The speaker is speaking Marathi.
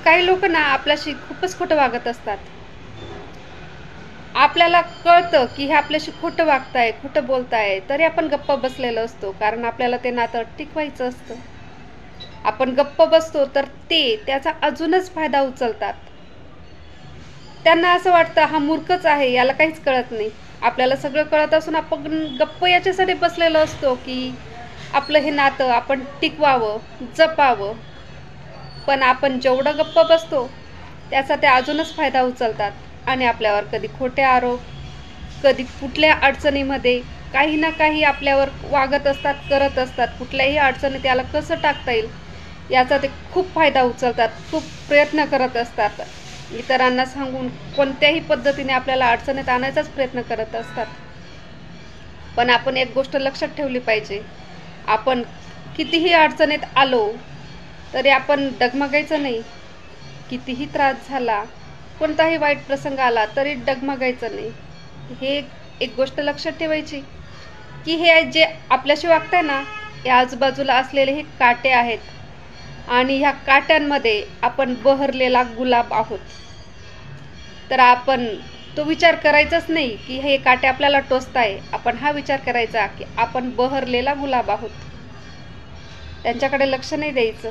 काही लोक ना आपल्याशी खूपच खोटं वागत असतात. आपल्याला कळतं की हे आपल्याशी खोटं वागताय, खोटं बोलताय, तरी आपण गप्प बसलेलो असतो, कारण आपल्याला ते नातं टिकवायचं असतं. आपण गप्प बसतो तर ते त्याचा अजूनच फायदा उचलतात. त्यांना असं वाटतं हा मूर्खच आहे, याला काहीच कळत नाही. आपल्याला सगळं कळत असून आपण गप्प याच्यासाठी बसलेलो असतो की आपलं हे नातं आपण टिकवावं, जपावं. पण आपण जेवढं गप्प बसतो त्याचा ते अजूनच फायदा उचलतात आणि आपल्यावर कधी खोटे आरोप, कधी कुठल्या अडचणीमध्ये काही ना काही आपल्यावर वागत असतात, करत असतात. कुठल्याही अडचणीत त्याला कसं टाकता येईल याचा ते खूप फायदा उचलतात, खूप प्रयत्न करत असतात. इतरांना सांगून कोणत्याही पद्धतीने आपल्याला अडचणीत आणायचाच प्रयत्न करत असतात. पण आपण एक गोष्ट लक्षात ठेवली पाहिजे, आपण कितीही अडचणीत आलो तरी आपण डगमगायचं नाही. कितीही त्रास झाला, कोणताही वाईट प्रसंग आला तरी डगमगायचं नाही. हे एक गोष्ट लक्षात ठेवायची की हे जे आपल्याशी वागताय ना, या आजूबाजूला असलेले हे काटे आहेत आणि ह्या काट्यांमध्ये आपण बहरलेला गुलाब आहोत. तर आपण तो विचार करायचाच नाही की हे काटे आपल्याला टोचताय. आपण हा विचार करायचा की आपण बहरलेला गुलाब आहोत. त्यांच्याकडे लक्ष नाही द्यायचं.